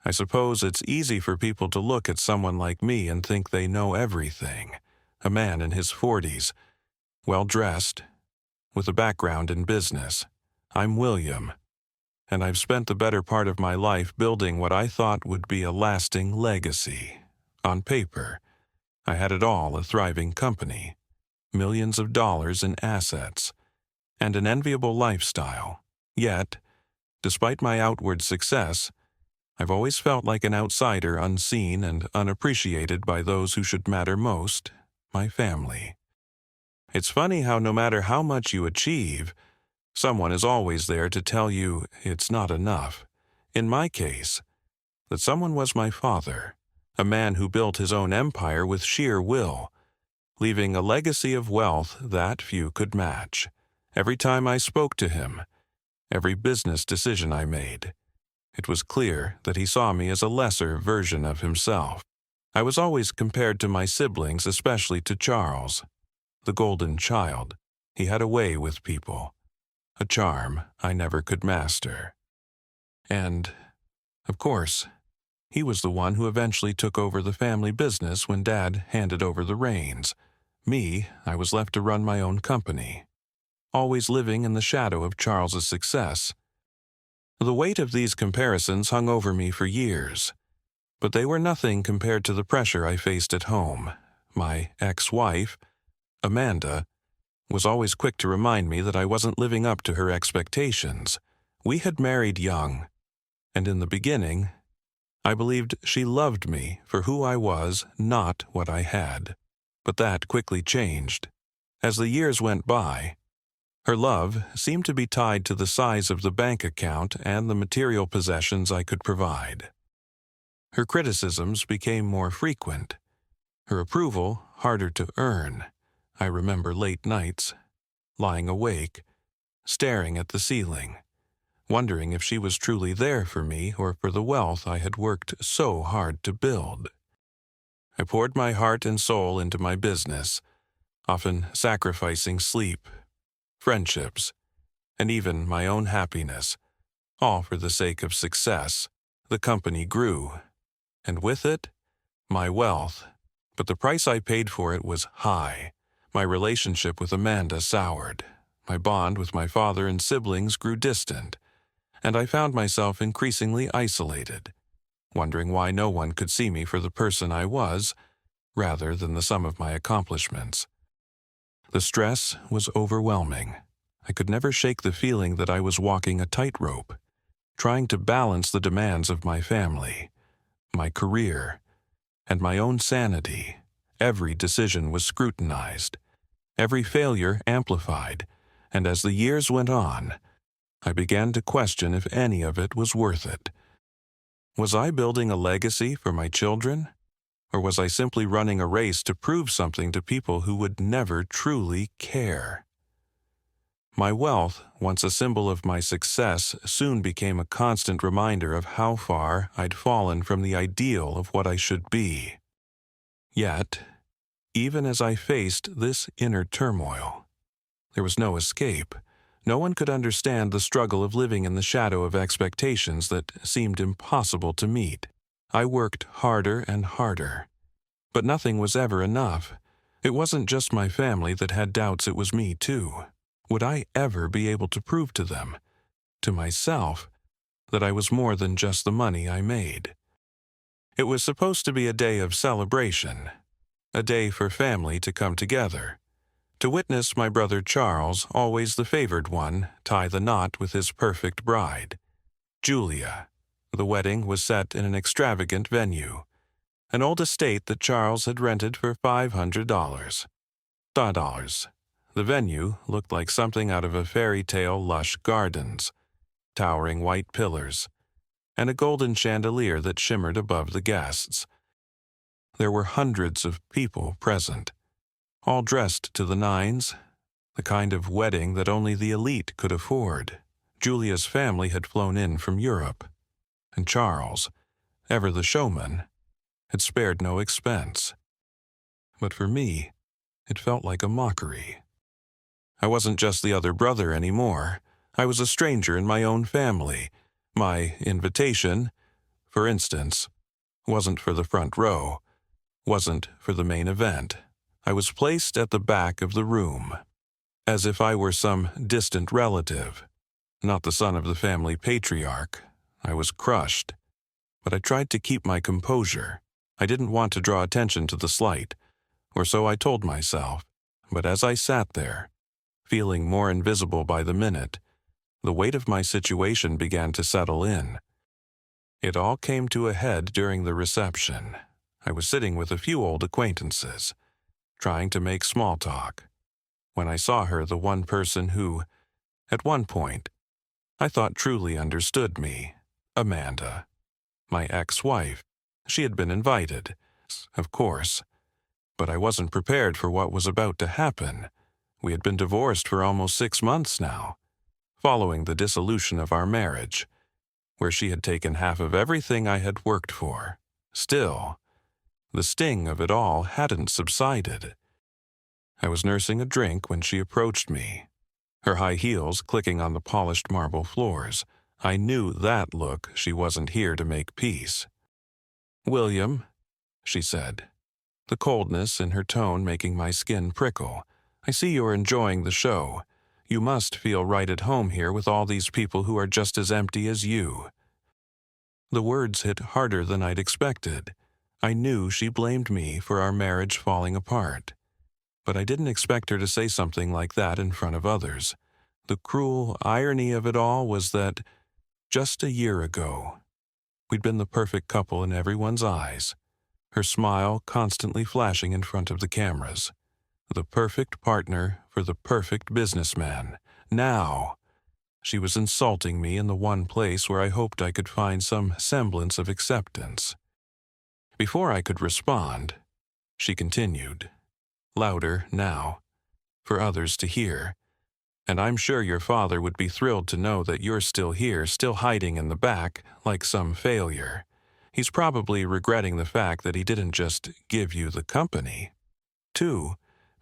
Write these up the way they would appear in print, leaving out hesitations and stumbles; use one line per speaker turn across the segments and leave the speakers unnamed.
I suppose it's easy for people to look at someone like me and think they know everything. A man in his 40s, well-dressed, with a background in business. I'm William, and I've spent the better part of my life building what I thought would be a lasting legacy. On paper, I had it all: a thriving company, millions of dollars in assets, and an enviable lifestyle. Yet, despite my outward success, I've always felt like an outsider, unseen and unappreciated by those who should matter most, my family. It's funny how no matter how much you achieve, someone is always there to tell you it's not enough. In my case, that someone was my father, a man who built his own empire with sheer will, leaving a legacy of wealth that few could match. Every time I spoke to him, every business decision I made, it was clear that he saw me as a lesser version of himself. I was always compared to my siblings, especially to Charles, the golden child. He had a way with people, a charm I never could master. And, of course, he was the one who eventually took over the family business when Dad handed over the reins. Me, I was left to run my own company, always living in the shadow of Charles's success. The weight of these comparisons hung over me for years, but they were nothing compared to the pressure I faced at home. My ex-wife, Amanda, was always quick to remind me that I wasn't living up to her expectations. We had married young, and in the beginning, I believed she loved me for who I was, not what I had. But that quickly changed. As the years went by, her love seemed to be tied to the size of the bank account and the material possessions I could provide. Her criticisms became more frequent, her approval harder to earn. I remember late nights, lying awake, staring at the ceiling, wondering if she was truly there for me or for the wealth I had worked so hard to build. I poured my heart and soul into my business, often sacrificing sleep, friendships, and even my own happiness, all for the sake of success. The company grew, and with it, my wealth. But the price I paid for it was high. My relationship with Amanda soured. My bond with my father and siblings grew distant, and I found myself increasingly isolated, wondering why no one could see me for the person I was, rather than the sum of my accomplishments. The stress was overwhelming. I could never shake the feeling that I was walking a tightrope, trying to balance the demands of my family, my career, and my own sanity. Every decision was scrutinized, every failure amplified, and as the years went on, I began to question if any of it was worth it. Was I building a legacy for my children? Or was I simply running a race to prove something to people who would never truly care? My wealth, once a symbol of my success, soon became a constant reminder of how far I'd fallen from the ideal of what I should be. Yet, even as I faced this inner turmoil, there was no escape. No one could understand the struggle of living in the shadow of expectations that seemed impossible to meet. I worked harder and harder, but nothing was ever enough. It wasn't just my family that had doubts, it was me too. Would I ever be able to prove to them, to myself, that I was more than just the money I made? It was supposed to be a day of celebration, a day for family to come together, to witness my brother Charles, always the favored one, tie the knot with his perfect bride, Julia. The wedding was set in an extravagant venue, an old estate that Charles had rented for $500. The venue looked like something out of a fairy tale: lush gardens, towering white pillars, and a golden chandelier that shimmered above the guests. There were hundreds of people present, all dressed to the nines, the kind of wedding that only the elite could afford. Julia's family had flown in from Europe, and Charles, ever the showman, had spared no expense. But for me, it felt like a mockery. I wasn't just the other brother anymore. I was a stranger in my own family. My invitation, for instance, wasn't for the front row, wasn't for the main event. I was placed at the back of the room, as if I were some distant relative, not the son of the family patriarch. I was crushed, but I tried to keep my composure. I didn't want to draw attention to the slight, or so I told myself. But as I sat there, feeling more invisible by the minute, the weight of my situation began to settle in. It all came to a head during the reception. I was sitting with a few old acquaintances, trying to make small talk, when I saw her, the one person who, at one point, I thought truly understood me, Amanda, my ex-wife. She had been invited, of course, but I wasn't prepared for what was about to happen. We had been divorced for almost 6 months now, following the dissolution of our marriage, where she had taken half of everything I had worked for. Still, the sting of it all hadn't subsided. I was nursing a drink when she approached me, her high heels clicking on the polished marble floors. I knew that look she wasn't here to make peace. "William," she said, the coldness in her tone making my skin prickle, "I see you're enjoying the show. You must feel right at home here with all these people who are just as empty as you." The words hit harder than I'd expected. I knew she blamed me for our marriage falling apart, but I didn't expect her to say something like that in front of others. The cruel irony of it all was that just a year ago, we'd been the perfect couple in everyone's eyes, her smile constantly flashing in front of the cameras. The perfect partner for the perfect businessman. Now, she was insulting me in the one place where I hoped I could find some semblance of acceptance. Before I could respond, she continued, louder now, for others to hear. "And I'm sure your father would be thrilled to know that you're still here, still hiding in the back, like some failure. He's probably regretting the fact that he didn't just give you the company. Too,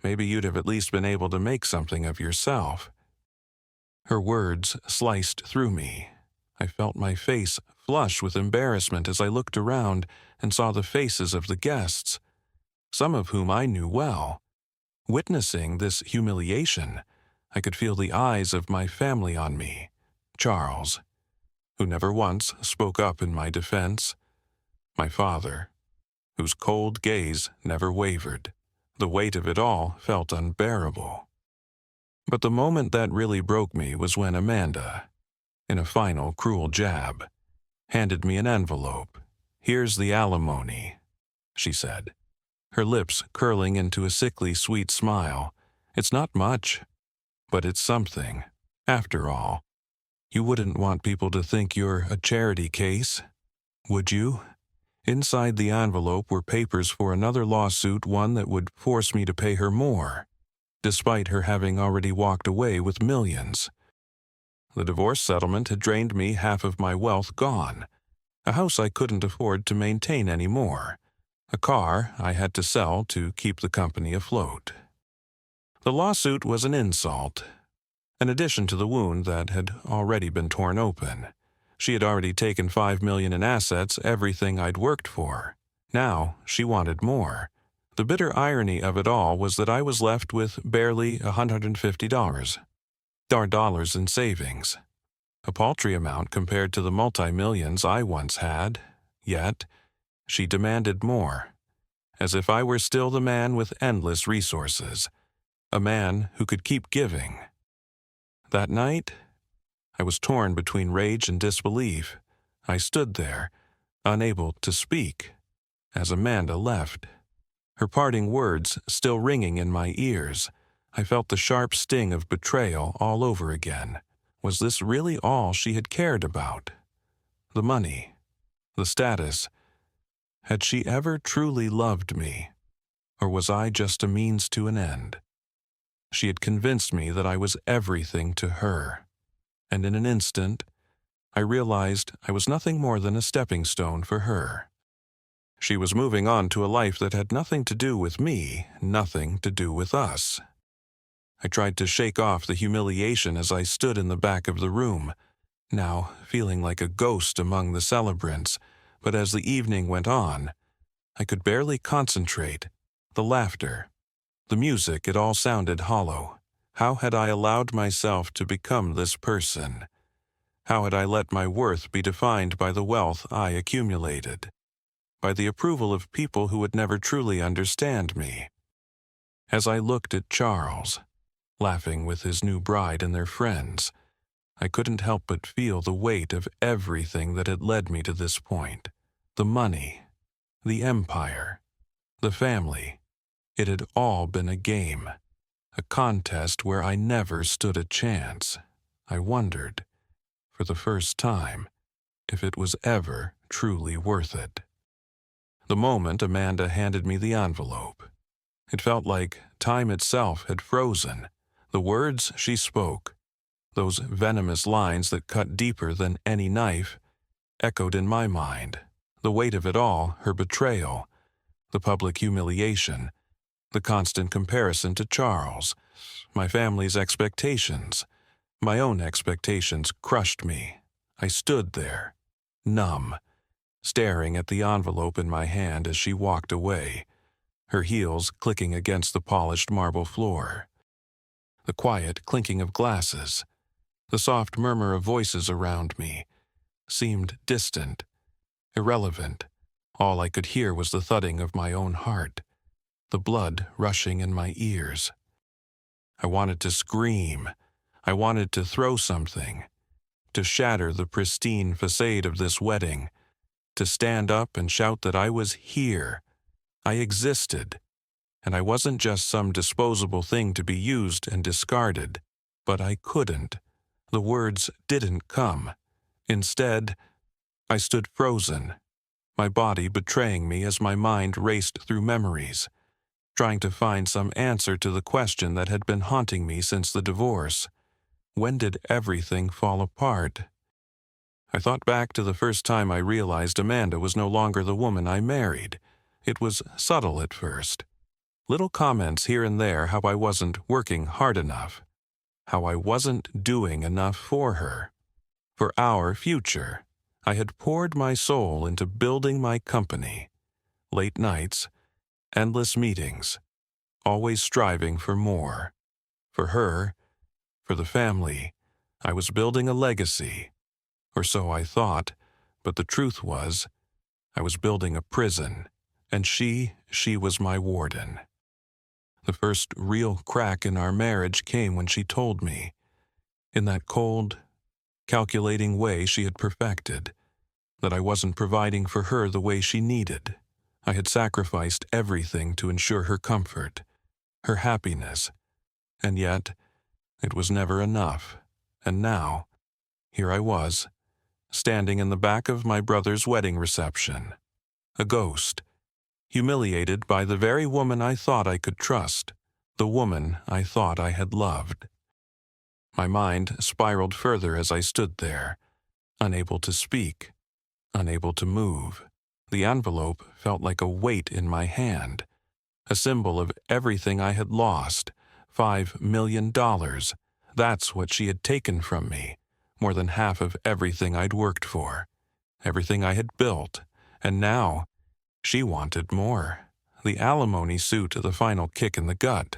maybe you'd have at least been able to make something of yourself." Her words sliced through me. I felt my face flush with embarrassment as I looked around and saw the faces of the guests, some of whom I knew well. Witnessing this humiliation, I could feel the eyes of my family on me. Charles, who never once spoke up in my defense. My father, whose cold gaze never wavered. The weight of it all felt unbearable. But the moment that really broke me was when Amanda, in a final cruel jab, handed me an envelope. "Here's the alimony," she said, her lips curling into a sickly sweet smile. "It's not much, but it's something. After all, you wouldn't want people to think you're a charity case, would you?" Inside the envelope were papers for another lawsuit, one that would force me to pay her more, despite her having already walked away with millions. The divorce settlement had drained me half of my wealth gone, a house I couldn't afford to maintain anymore, a car I had to sell to keep the company afloat. The lawsuit was an insult, an addition to the wound that had already been torn open. She had already taken $5 million in assets, everything I'd worked for. Now she wanted more. The bitter irony of it all was that I was left with barely $150, our dollars in savings, a paltry amount compared to the multi-millions I once had. Yet, she demanded more, as if I were still the man with endless resources, a man who could keep giving. That night, I was torn between rage and disbelief. I stood there, unable to speak, as Amanda left, her parting words still ringing in my ears. I felt the sharp sting of betrayal all over again. Was this really all she had cared about? The money, the status. Had she ever truly loved me, or was I just a means to an end? She had convinced me that I was everything to her, and in an instant, I realized I was nothing more than a stepping stone for her. She was moving on to a life that had nothing to do with me, nothing to do with us. I tried to shake off the humiliation as I stood in the back of the room, now feeling like a ghost among the celebrants, But as the evening went on, I could barely concentrate. The laughter, the music, it all sounded hollow. How had I allowed myself to become this person? How had I let my worth be defined by the wealth I accumulated? By the approval of people who would never truly understand me? As I looked at Charles, laughing with his new bride and their friends, I couldn't help but feel the weight of everything that had led me to this point. The money, the empire, the family. It had all been a game, a contest where I never stood a chance. I wondered, for the first time, if it was ever truly worth it. The moment Amanda handed me the envelope, it felt like time itself had frozen. The words she spoke, those venomous lines that cut deeper than any knife, echoed in my mind. The weight of it all, her betrayal, the public humiliation, the constant comparison to Charles, my family's expectations, my own expectations crushed me. I stood there, numb, staring at the envelope in my hand as she walked away, her heels clicking against the polished marble floor. The quiet clinking of glasses, the soft murmur of voices around me, seemed distant, irrelevant. All I could hear was the thudding of my own heart, the blood rushing in my ears. I wanted to scream. I wanted to throw something, to shatter the pristine facade of this wedding, to stand up and shout that I was here. I existed, and I wasn't just some disposable thing to be used and discarded, but I couldn't. The words didn't come. Instead, I stood frozen, my body betraying me as my mind raced through memories, trying to find some answer to the question that had been haunting me since the divorce. When did everything fall apart? I thought back to the first time I realized Amanda was no longer the woman I married. It was subtle at first. Little comments here and there how I wasn't working hard enough, how I wasn't doing enough for her. For our future, I had poured my soul into building my company. Late nights, endless meetings, always striving for more. For her, for the family, I was building a legacy. Or so I thought, but the truth was, I was building a prison, and she was my warden. The first real crack in our marriage came when she told me, in that cold, calculating way she had perfected, that I wasn't providing for her the way she needed. I had sacrificed everything to ensure her comfort, her happiness, and yet it was never enough. And now, here I was, standing in the back of my brother's wedding reception, a ghost, humiliated by the very woman I thought I could trust, the woman I thought I had loved. My mind spiraled further as I stood there, unable to speak, unable to move. The envelope felt like a weight in my hand, a symbol of everything I had lost. $5 million. That's what she had taken from me, more than half of everything I'd worked for, everything I had built, and now she wanted more. The alimony suit, the final kick in the gut.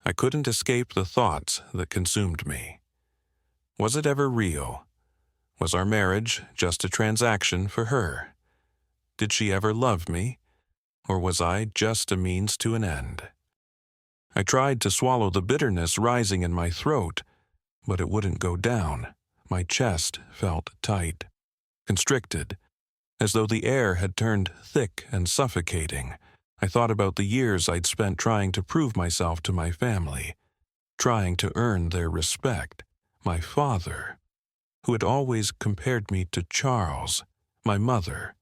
I couldn't escape the thoughts that consumed me. Was it ever real? Was our marriage just a transaction for her? Did she ever love me? Or was I just a means to an end? I tried to swallow the bitterness rising in my throat, but it wouldn't go down. My chest felt tight, constricted, as though the air had turned thick and suffocating. I thought about the years I'd spent trying to prove myself to my family, trying to earn their respect. My father, who had always compared me to Charles, my mother,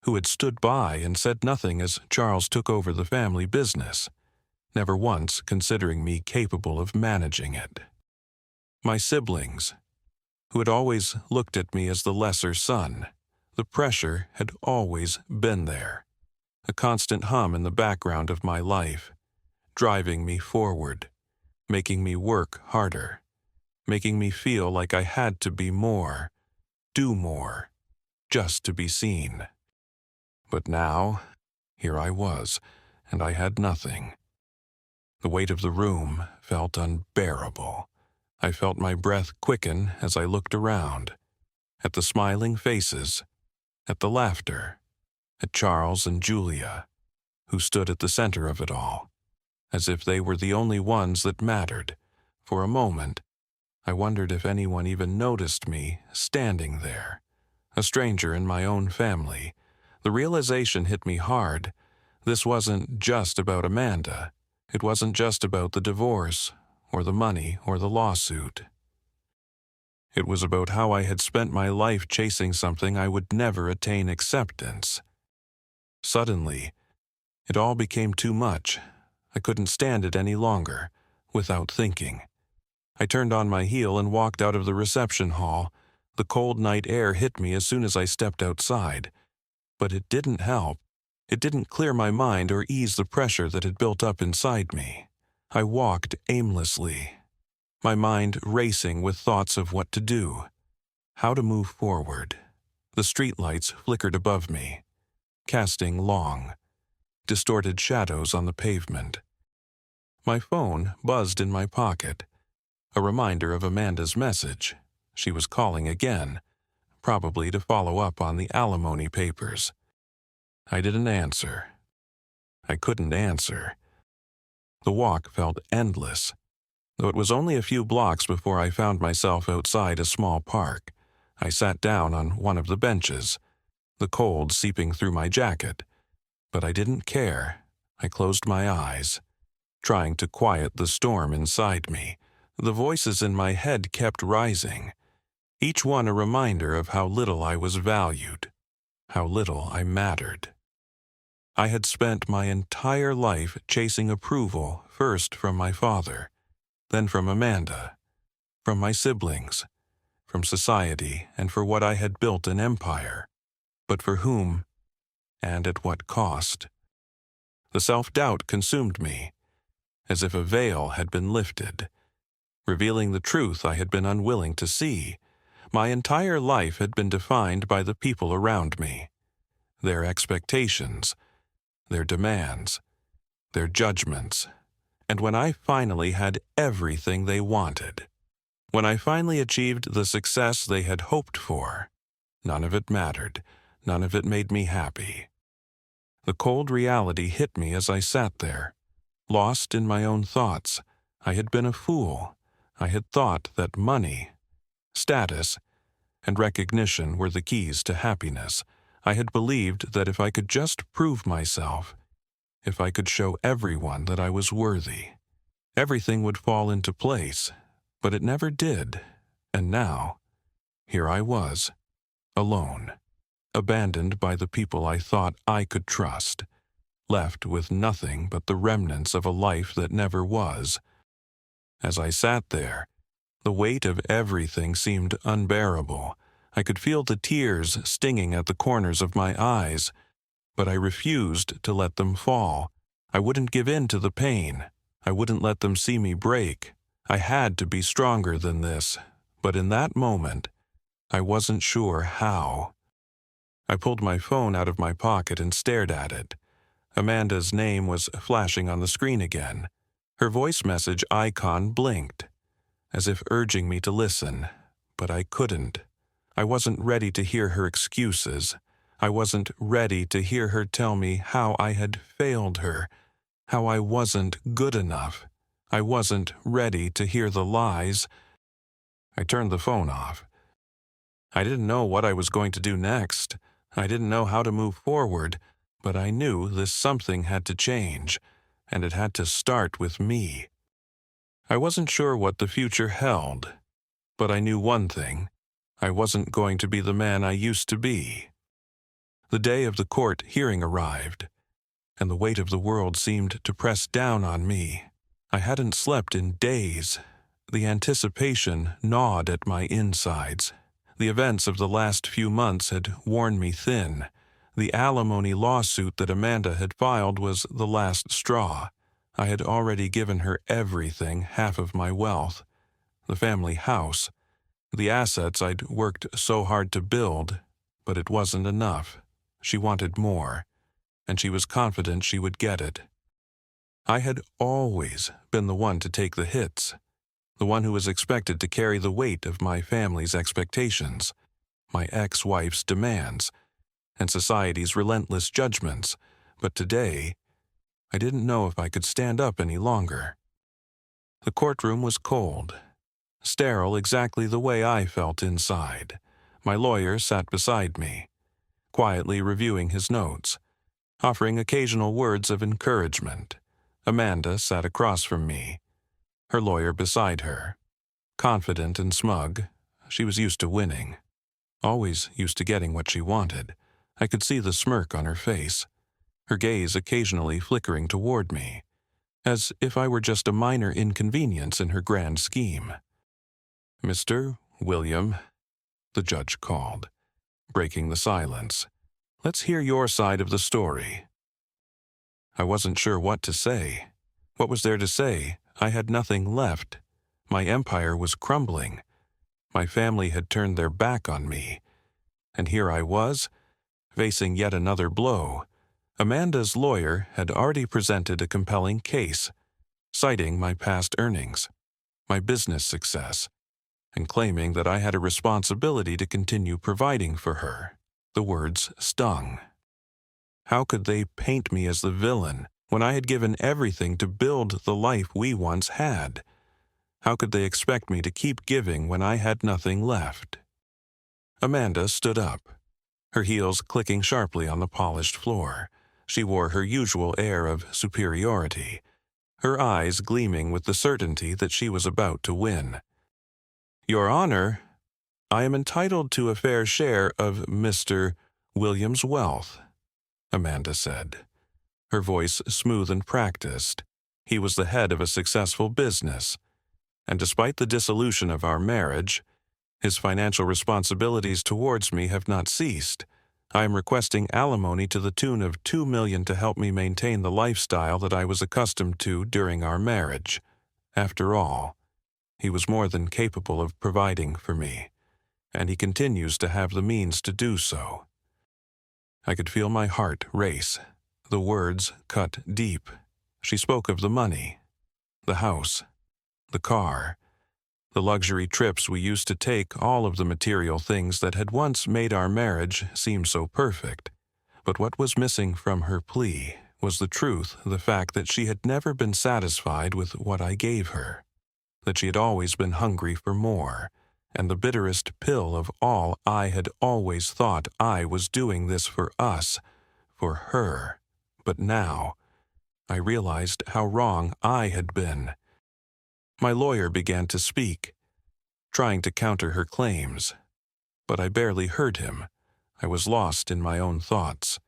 who had stood by and said nothing as Charles took over the family business, never once considering me capable of managing it. My siblings, who had always looked at me as the lesser son. The pressure had always been there, a constant hum in the background of my life, driving me forward, making me work harder, making me feel like I had to be more, do more, just to be seen. But now, here I was, and I had nothing. The weight of the room felt unbearable. I felt my breath quicken as I looked around, at the smiling faces, at the laughter, at Charles and Julia, who stood at the center of it all, as if they were the only ones that mattered. For a moment, I wondered if anyone even noticed me standing there, a stranger in my own family. The realization hit me hard. This wasn't just about Amanda. It wasn't just about the divorce, or the money, or the lawsuit. It was about how I had spent my life chasing something I would never attain acceptance. Suddenly, it all became too much. I couldn't stand it any longer, without thinking. I turned on my heel and walked out of the reception hall. The cold night air hit me as soon as I stepped outside. But it didn't help. It didn't clear my mind or ease the pressure that had built up inside me. I walked aimlessly, my mind racing with thoughts of what to do, how to move forward. The streetlights flickered above me, casting long, distorted shadows on the pavement. My phone buzzed in my pocket, a reminder of Amanda's message. She was calling again, probably to follow up on the Alimony papers. I didn't answer. I couldn't answer. The walk felt endless, though it was only a few blocks before I found myself outside a small park. I sat down on one of the benches, the cold seeping through my jacket. But I didn't care. I closed my eyes, trying to quiet the storm inside me. The voices in my head kept rising, each one a reminder of how little I was valued, how little I mattered. I had spent my entire life chasing approval, first from my father, then from Amanda, from my siblings, from society, and for what I had built an empire. But for whom, and at what cost? The self-doubt consumed me, as if a veil had been lifted, revealing the truth I had been unwilling to see. My entire life had been defined by the people around me, their expectations, their demands, their judgments. And when I finally had everything they wanted, when I finally achieved the success they had hoped for, none of it mattered, none of it made me happy. The cold reality hit me as I sat there, lost in my own thoughts. I had been a fool. I had thought that money, status, and recognition were the keys to happiness. I had believed that if I could just prove myself, if I could show everyone that I was worthy, everything would fall into place. But it never did. And now, here I was, alone, abandoned by the people I thought I could trust, left with nothing but the remnants of a life that never was. As I sat there, the weight of everything seemed unbearable. I could feel the tears stinging at the corners of my eyes, but I refused to let them fall. I wouldn't give in to the pain. I wouldn't let them see me break. I had to be stronger than this, but in that moment, I wasn't sure how. I pulled my phone out of my pocket and stared at it. Amanda's name was flashing on the screen again. Her voice message icon blinked, as if urging me to listen, but I couldn't. I wasn't ready to hear her excuses. I wasn't ready to hear her tell me how I had failed her, how I wasn't good enough. I wasn't ready to hear the lies. I turned the phone off. I didn't know what I was going to do next. I didn't know how to move forward, but I knew this something had to change, and it had to start with me. I wasn't sure what the future held, but I knew one thing. I wasn't going to be the man I used to be. The day of the court hearing arrived, and the weight of the world seemed to press down on me. I hadn't slept in days. The anticipation gnawed at my insides. The events of the last few months had worn me thin. The alimony lawsuit that Amanda had filed was the last straw. I had already given her everything, half of my wealth, the family house, the assets I'd worked so hard to build. But it wasn't enough. She wanted more, and she was confident she would get it. I had always been the one to take the hits, the one who was expected to carry the weight of my family's expectations, my ex-wife's demands, and society's relentless judgments. But today, I didn't know if I could stand up any longer. The courtroom was cold, sterile exactly the way I felt inside. My lawyer sat beside me, quietly reviewing his notes, offering occasional words of encouragement. Amanda sat across from me, her lawyer beside her. Confident and smug, she was used to winning, always used to getting what she wanted. I could see the smirk on her face, her gaze occasionally flickering toward me, as if I were just a minor inconvenience in her grand scheme. "Mr. William," the judge called, breaking the silence. "Let's hear your side of the story." I wasn't sure what to say. What was there to say? I had nothing left. My empire was crumbling. My family had turned their back on me. And here I was, facing yet another blow. Amanda's lawyer had already presented a compelling case, citing my past earnings, my business success, and claiming that I had a responsibility to continue providing for her. The words stung. How could they paint me as the villain when I had given everything to build the life we once had? How could they expect me to keep giving when I had nothing left? Amanda stood up, her heels clicking sharply on the polished floor. She wore her usual air of superiority, her eyes gleaming with the certainty that she was about to win. "Your Honor, I am entitled to a fair share of Mr. William's wealth," Amanda said, her voice smooth and practiced. He was the head of a successful business, and despite the dissolution of our marriage, his financial responsibilities towards me have not ceased. I am requesting alimony to the tune of $2 million to help me maintain the lifestyle that I was accustomed to during our marriage. After all, he was more than capable of providing for me, and he continues to have the means to do so. I could feel my heart race. The words cut deep. She spoke of the money, the house, the car, the luxury trips we used to take, all of the material things that had once made our marriage seem so perfect. But what was missing from her plea was the truth, the fact that she had never been satisfied with what I gave her, that she had always been hungry for more, and the bitterest pill of all, I had always thought I was doing this for us, for her. But now, I realized how wrong I had been. My lawyer began to speak, trying to counter her claims, but I barely heard him. I was lost in my own thoughts,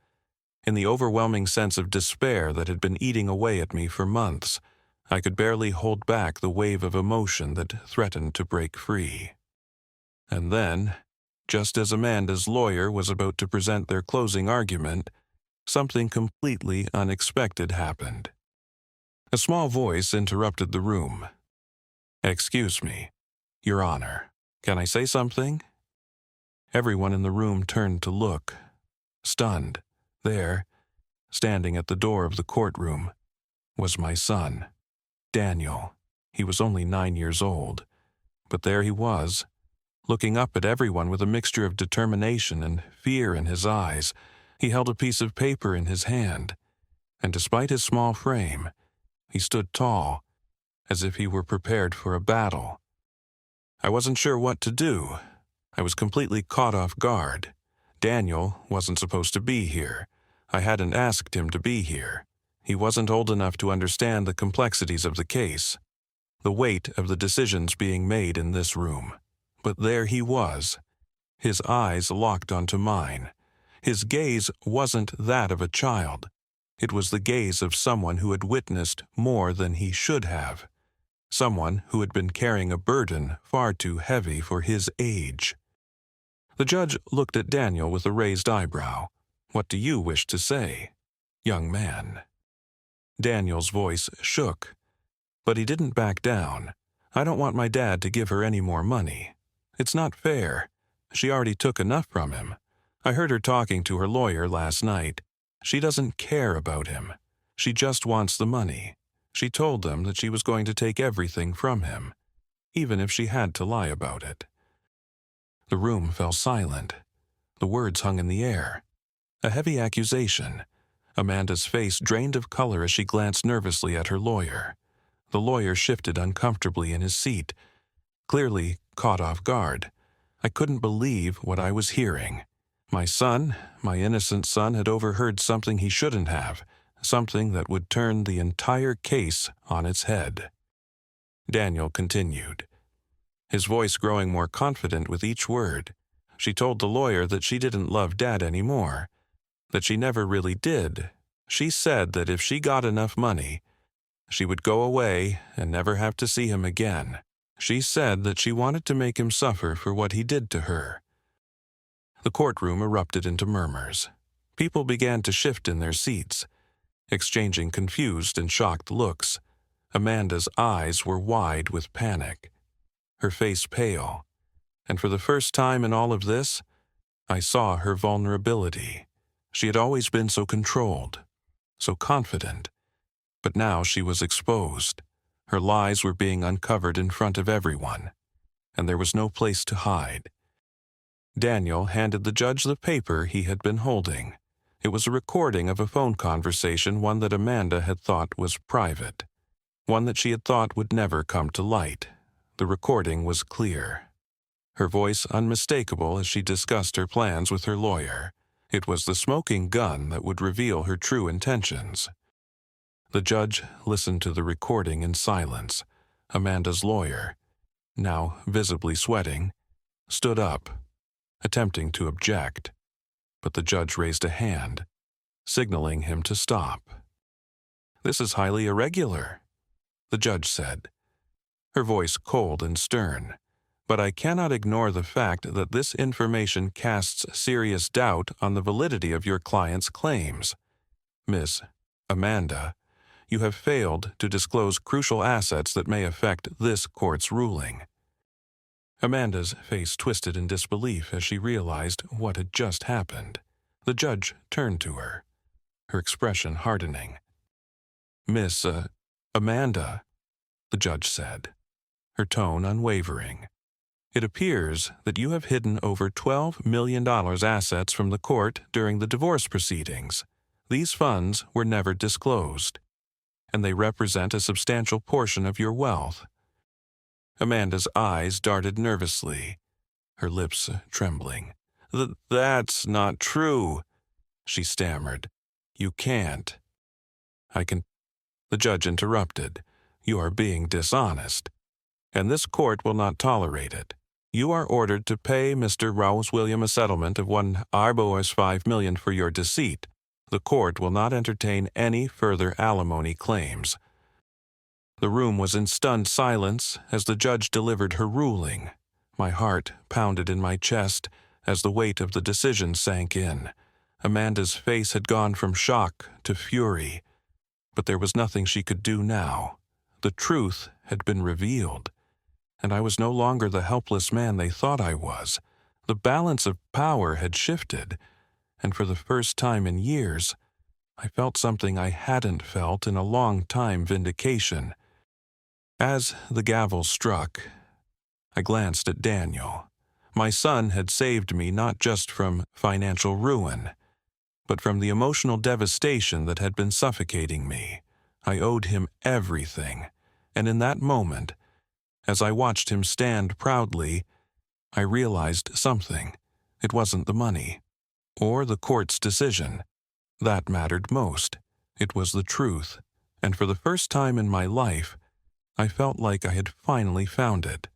in the overwhelming sense of despair that had been eating away at me for months. I could barely hold back the wave of emotion that threatened to break free. And then, just as Amanda's lawyer was about to present their closing argument, something completely unexpected happened. A small voice interrupted the room. "Excuse me, Your Honor, can I say something?" Everyone in the room turned to look, stunned. There, standing at the door of the courtroom, was my son, Daniel. He was only 9 years old, but there he was, looking up at everyone with a mixture of determination and fear in his eyes. He held a piece of paper in his hand, and despite his small frame, he stood tall, as if he were prepared for a battle. I wasn't sure what to do. I was completely caught off guard. Daniel wasn't supposed to be here. I hadn't asked him to be here. He wasn't old enough to understand the complexities of the case, the weight of the decisions being made in this room. But there he was, his eyes locked onto mine. His gaze wasn't that of a child. It was the gaze of someone who had witnessed more than he should have, someone who had been carrying a burden far too heavy for his age. The judge looked at Daniel with a raised eyebrow. "What do you wish to say, young man?" Daniel's voice shook, but he didn't back down. "I don't want my dad to give her any more money. It's not fair. She already took enough from him. I heard her talking to her lawyer last night. She doesn't care about him. She just wants the money. She told them that she was going to take everything from him, even if she had to lie about it." The room fell silent. The words hung in the air. A heavy accusation. Amanda's face drained of color as she glanced nervously at her lawyer. The lawyer shifted uncomfortably in his seat, clearly caught off guard. I couldn't believe what I was hearing. My son, my innocent son, had overheard something he shouldn't have, something that would turn the entire case on its head. Daniel continued, his voice growing more confident with each word. She told the lawyer that she didn't love Dad anymore, that she never really did. She said that if she got enough money, she would go away and never have to see him again. She said that she wanted to make him suffer for what he did to her. The courtroom erupted into murmurs. People began to shift in their seats, exchanging confused and shocked looks. Amanda's eyes were wide with panic, her face pale, and for the first time in all of this, I saw her vulnerability. She had always been so controlled, so confident, but now she was exposed. Her lies were being uncovered in front of everyone, and there was no place to hide. Daniel handed the judge the paper he had been holding. It was a recording of a phone conversation, one that Amanda had thought was private, one that she had thought would never come to light. The recording was clear, her voice unmistakable as she discussed her plans with her lawyer. It was the smoking gun that would reveal her true intentions. The judge listened to the recording in silence. Amanda's lawyer, now visibly sweating, stood up, attempting to object, but the judge raised a hand, signaling him to stop. "This is highly irregular," the judge said, her voice cold and stern. "But I cannot ignore the fact that this information casts serious doubt on the validity of your client's claims. Miss Amanda, you have failed to disclose crucial assets that may affect this court's ruling." Amanda's face twisted in disbelief as she realized what had just happened. The judge turned to her, her expression hardening. "Miss Amanda," the judge said, her tone unwavering, "it appears that you have hidden over $12 million assets from the court during the divorce proceedings. These funds were never disclosed, and they represent a substantial portion of your wealth." Amanda's eyes darted nervously, her lips trembling. That's not true," she stammered. "You can't." "I can—" The judge interrupted. "You are being dishonest, and this court will not tolerate it. You are ordered to pay Mr. Rouse William a settlement of $1.5 million for your deceit. The court will not entertain any further alimony claims." The room was in stunned silence as the judge delivered her ruling. My heart pounded in my chest as the weight of the decision sank in. Amanda's face had gone from shock to fury, but there was nothing she could do now. The truth had been revealed, and I was no longer the helpless man they thought I was. The balance of power had shifted, and for the first time in years, I felt something I hadn't felt in a long time: vindication. As the gavel struck, I glanced at Daniel. My son had saved me not just from financial ruin, but from the emotional devastation that had been suffocating me. I owed him everything, and in that moment, as I watched him stand proudly, I realized something. It wasn't the money, or the court's decision. That mattered most. It was the truth, and for the first time in my life, I felt like I had finally found it.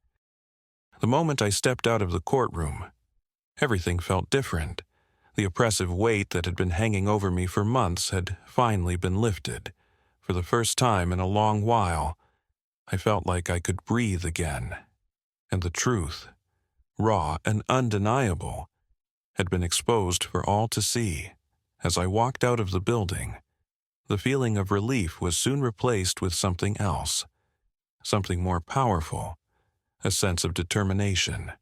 The moment I stepped out of the courtroom, everything felt different. The oppressive weight that had been hanging over me for months had finally been lifted. For the first time in a long while, I felt like I could breathe again. And the truth, raw and undeniable, had been exposed for all to see. As I walked out of the building, the feeling of relief was soon replaced with something else. Something more powerful, a sense of determination.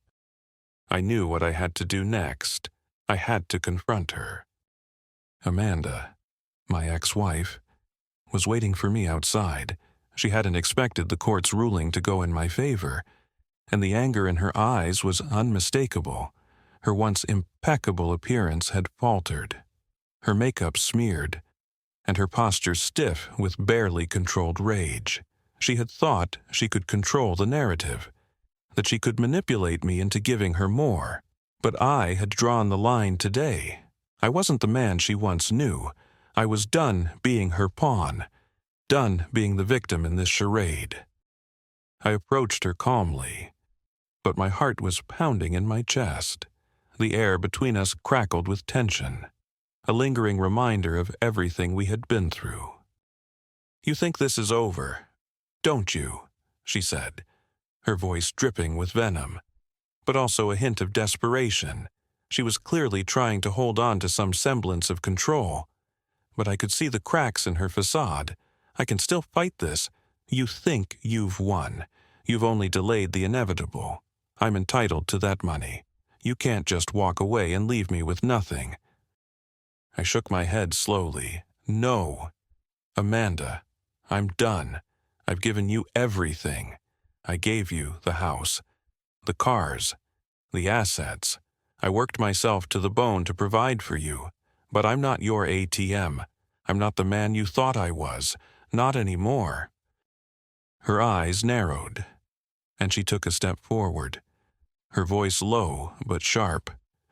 I knew what I had to do next. I had to confront her. Amanda, my ex-wife, was waiting for me outside. She hadn't expected the court's ruling to go in my favor, and the anger in her eyes was unmistakable. Her once impeccable appearance had faltered, her makeup smeared, and her posture stiff with barely controlled rage. She had thought she could control the narrative, that she could manipulate me into giving her more. But I had drawn the line today. I wasn't the man she once knew. I was done being her pawn, done being the victim in this charade. I approached her calmly, but my heart was pounding in my chest. The air between us crackled with tension, a lingering reminder of everything we had been through. "You think this is over, don't you?" she said, her voice dripping with venom, but also a hint of desperation. She was clearly trying to hold on to some semblance of control, but I could see the cracks in her facade. "I can still fight this. You think you've won. You've only delayed the inevitable. I'm entitled to that money. You can't just walk away and leave me with nothing." I shook my head slowly. "No. Amanda, I'm done. I've given you everything. I gave you the house, the cars, the assets. I worked myself to the bone to provide for you, but I'm not your ATM. I'm not the man you thought I was. Not anymore." Her eyes narrowed, and she took a step forward, her voice low but sharp.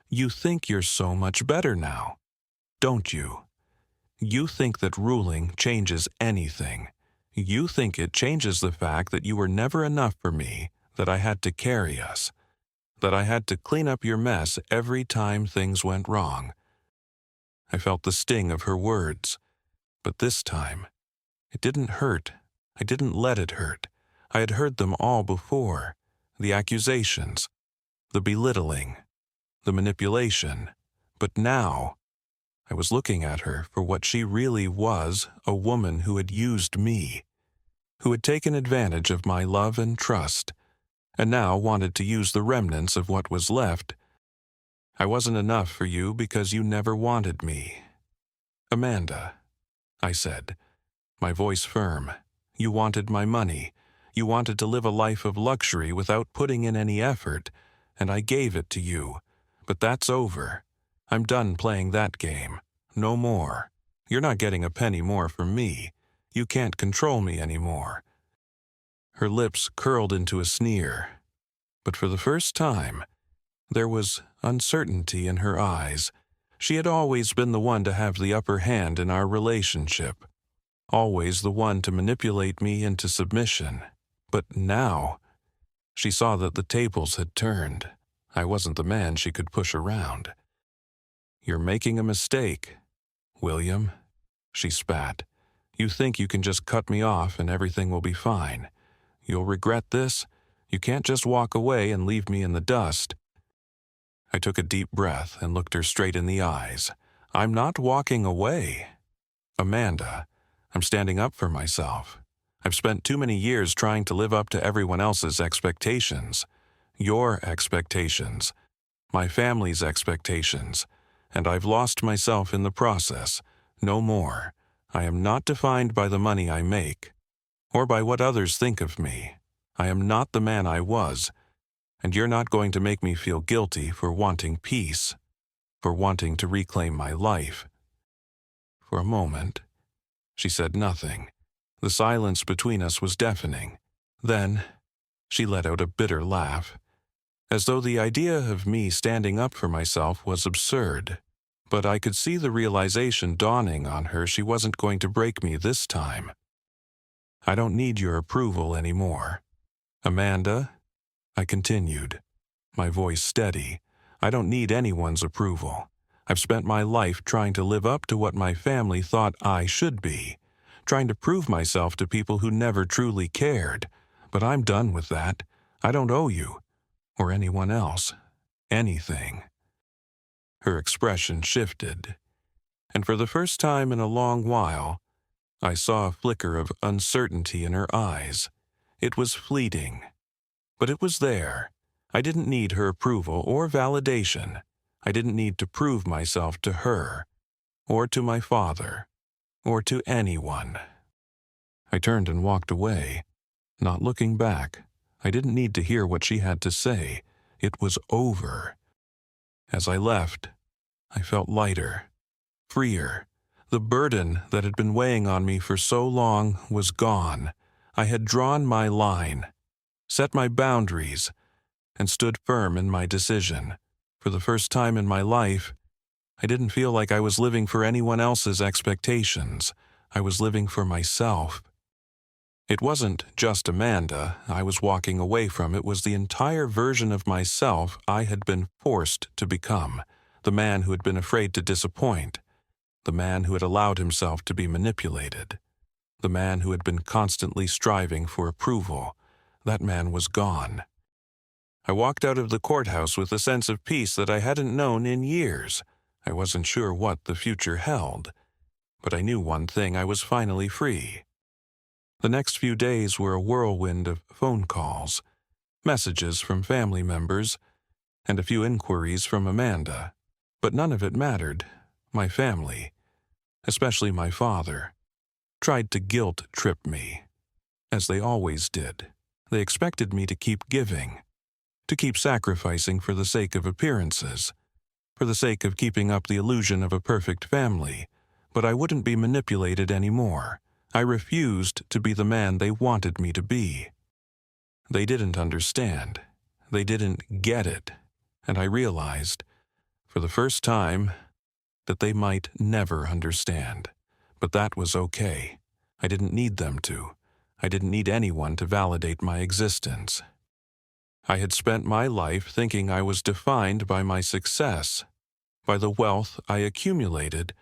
"You think you're so much better now, don't you? You think that ruling changes anything. You think it changes the fact that you were never enough for me, that I had to carry us, that I had to clean up your mess every time things went wrong." I felt the sting of her words, but this time, it didn't hurt. I didn't let it hurt. I had heard them all before, the accusations, the belittling, the manipulation. But now, I was looking at her for what she really was, a woman who had used me, who had taken advantage of my love and trust, and now wanted to use the remnants of what was left. "I wasn't enough for you because you never wanted me. Amanda," I said, my voice firm, "you wanted my money. You wanted to live a life of luxury without putting in any effort, and I gave it to you. But that's over. I'm done playing that game. No more. You're not getting a penny more from me. You can't control me anymore." Her lips curled into a sneer, but for the first time, there was uncertainty in her eyes. She had always been the one to have the upper hand in our relationship, always the one to manipulate me into submission. But now, she saw that the tables had turned. I wasn't the man she could push around. "You're making a mistake, William," she spat. "You think you can just cut me off and everything will be fine. You'll regret this. You can't just walk away and leave me in the dust." I took a deep breath and looked her straight in the eyes. "I'm not walking away. Amanda, I'm standing up for myself. I've spent too many years trying to live up to everyone else's expectations. Your expectations, my family's expectations, and I've lost myself in the process. No more. I am not defined by the money I make, or by what others think of me. I am not the man I was, and you're not going to make me feel guilty for wanting peace, for wanting to reclaim my life." For a moment, she said nothing. The silence between us was deafening. Then, she let out a bitter laugh, as though the idea of me standing up for myself was absurd. But I could see the realization dawning on her she wasn't going to break me this time. "I don't need your approval anymore. Amanda," I continued, my voice steady, "I don't need anyone's approval. I've spent my life trying to live up to what my family thought I should be, trying to prove myself to people who never truly cared. But I'm done with that. I don't owe you, or anyone else, anything." Her expression shifted, and for the first time in a long while, I saw a flicker of uncertainty in her eyes. It was fleeting, but it was there. I didn't need her approval or validation. I didn't need to prove myself to her, or to my father, or to anyone. I turned and walked away, not looking back. I didn't need to hear what she had to say. It was over. As I left, I felt lighter, freer. The burden that had been weighing on me for so long was gone. I had drawn my line, set my boundaries, and stood firm in my decision. For the first time in my life, I didn't feel like I was living for anyone else's expectations. I was living for myself. It wasn't just Amanda I was walking away from. It was the entire version of myself I had been forced to become, the man who had been afraid to disappoint, the man who had allowed himself to be manipulated, the man who had been constantly striving for approval. That man was gone. I walked out of the courthouse with a sense of peace that I hadn't known in years. I wasn't sure what the future held, but I knew one thing: I was finally free. The next few days were a whirlwind of phone calls, messages from family members, and a few inquiries from Amanda. But none of it mattered. My family, especially my father, tried to guilt-trip me, as they always did. They expected me to keep giving, to keep sacrificing for the sake of appearances, for the sake of keeping up the illusion of a perfect family. But I wouldn't be manipulated anymore. I refused to be the man they wanted me to be. They didn't understand. They didn't get it. And I realized, for the first time, that they might never understand. But that was okay. I didn't need them to. I didn't need anyone to validate my existence. I had spent my life thinking I was defined by my success, by the wealth I accumulated,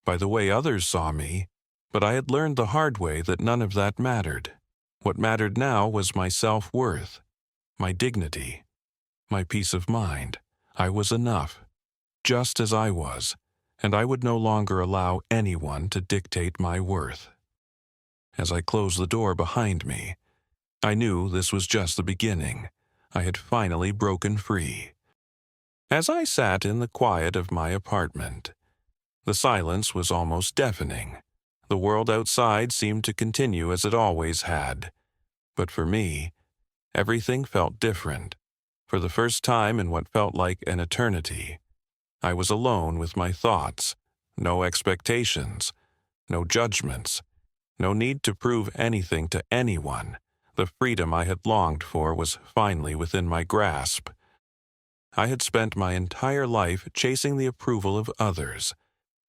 by the way others saw me, but I had learned the hard way that none of that mattered. What mattered now was my self-worth, my dignity, my peace of mind. I was enough, just as I was, and I would no longer allow anyone to dictate my worth. As I closed the door behind me, I knew this was just the beginning. I had finally broken free. As I sat in the quiet of my apartment, the silence was almost deafening. The world outside seemed to continue as it always had. But for me, everything felt different. For the first time in what felt like an eternity, I was alone with my thoughts. No expectations, no judgments, no need to prove anything to anyone. The freedom I had longed for was finally within my grasp. I had spent my entire life chasing the approval of others,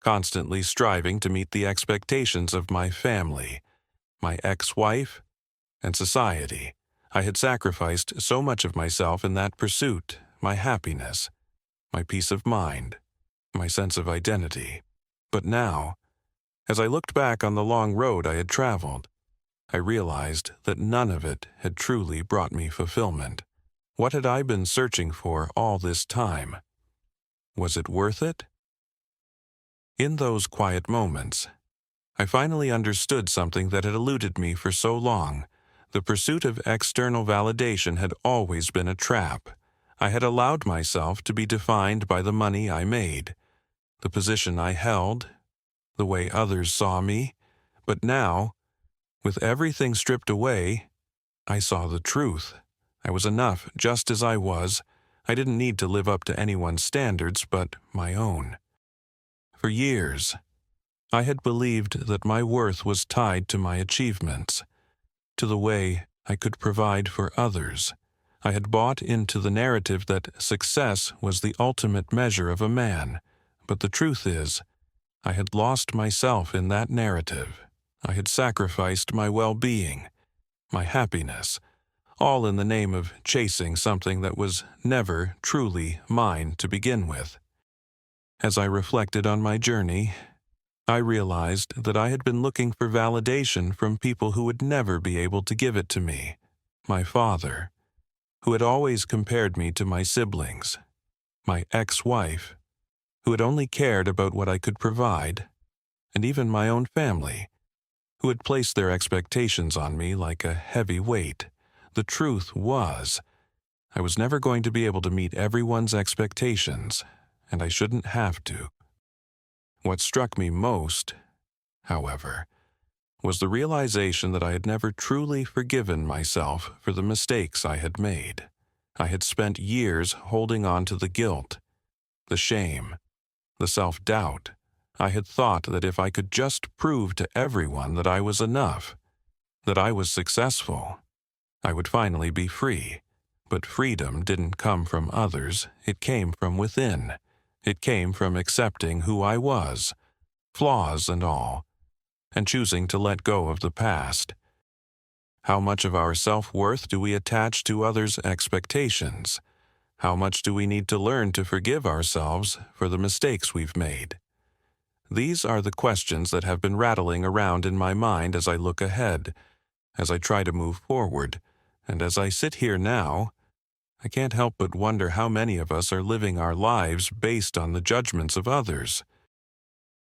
constantly striving to meet the expectations of my family, my ex-wife, and society. I had sacrificed so much of myself in that pursuit: my happiness, my peace of mind, my sense of identity. But now, as I looked back on the long road I had traveled, I realized that none of it had truly brought me fulfillment. What had I been searching for all this time? Was it worth it? In those quiet moments, I finally understood something that had eluded me for so long. The pursuit of external validation had always been a trap. I had allowed myself to be defined by the money I made, the position I held, the way others saw me. But now, with everything stripped away, I saw the truth. I was enough just as I was. I didn't need to live up to anyone's standards but my own. For years, I had believed that my worth was tied to my achievements, to the way I could provide for others. I had bought into the narrative that success was the ultimate measure of a man. But the truth is, I had lost myself in that narrative. I had sacrificed my well-being, my happiness, all in the name of chasing something that was never truly mine to begin with. As I reflected on my journey, I realized that I had been looking for validation from people who would never be able to give it to me. My father, who had always compared me to my siblings, my ex-wife, who had only cared about what I could provide, and even my own family, who had placed their expectations on me like a heavy weight. The truth was, I was never going to be able to meet everyone's expectations, and I shouldn't have to. What struck me most, however, was the realization that I had never truly forgiven myself for the mistakes I had made. I had spent years holding on to the guilt, the shame, the self-doubt. I had thought that if I could just prove to everyone that I was enough, that I was successful, I would finally be free. But freedom didn't come from others, it came from within. It came from accepting who I was, flaws and all, and choosing to let go of the past. How much of our self-worth do we attach to others' expectations? How much do we need to learn to forgive ourselves for the mistakes we've made? These are the questions that have been rattling around in my mind as I look ahead, as I try to move forward, and as I sit here now, I can't help but wonder how many of us are living our lives based on the judgments of others.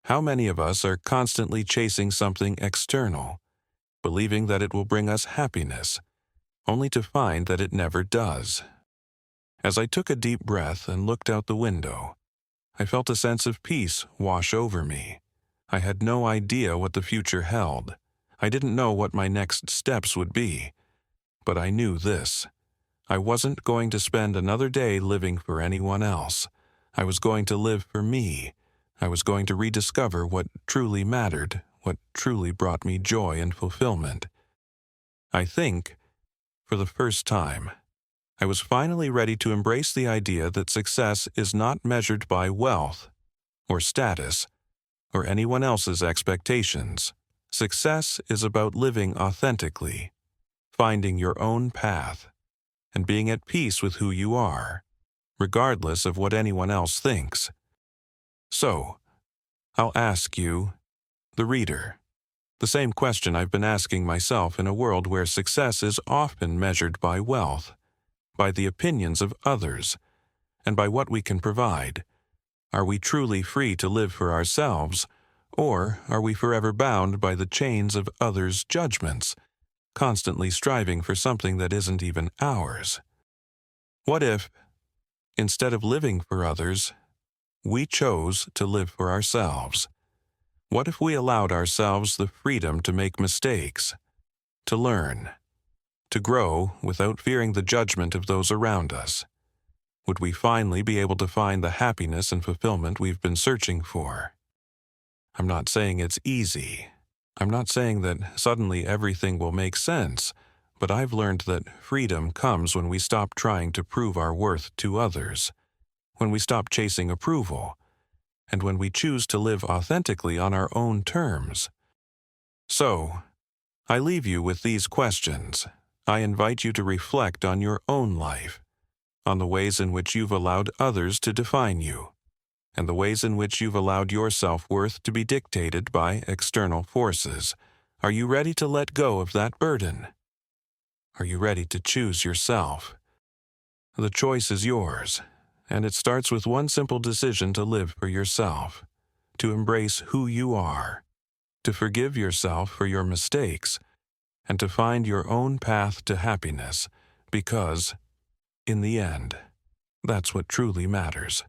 How many of us are constantly chasing something external, believing that it will bring us happiness, only to find that it never does. As I took a deep breath and looked out the window, I felt a sense of peace wash over me. I had no idea what the future held. I didn't know what my next steps would be. But I knew this. I wasn't going to spend another day living for anyone else. I was going to live for me. I was going to rediscover what truly mattered, what truly brought me joy and fulfillment. I think, for the first time, I was finally ready to embrace the idea that success is not measured by wealth, or status, or anyone else's expectations. Success is about living authentically, finding your own path, and being at peace with who you are, regardless of what anyone else thinks. So, I'll ask you, the reader, the same question I've been asking myself in a world where success is often measured by wealth, by the opinions of others, and by what we can provide. Are we truly free to live for ourselves, or are we forever bound by the chains of others' judgments, constantly striving for something that isn't even ours? What if, instead of living for others, we chose to live for ourselves? What if we allowed ourselves the freedom to make mistakes, to learn, to grow without fearing the judgment of those around us? Would we finally be able to find the happiness and fulfillment we've been searching for? I'm not saying it's easy. I'm not saying that suddenly everything will make sense, but I've learned that freedom comes when we stop trying to prove our worth to others, when we stop chasing approval, and when we choose to live authentically on our own terms. So, I leave you with these questions. I invite you to reflect on your own life, on the ways in which you've allowed others to define you, and the ways in which you've allowed your self-worth to be dictated by external forces. Are you ready to let go of that burden? Are you ready to choose yourself? The choice is yours, and it starts with one simple decision to live for yourself, to embrace who you are, to forgive yourself for your mistakes, and to find your own path to happiness, because, in the end, that's what truly matters.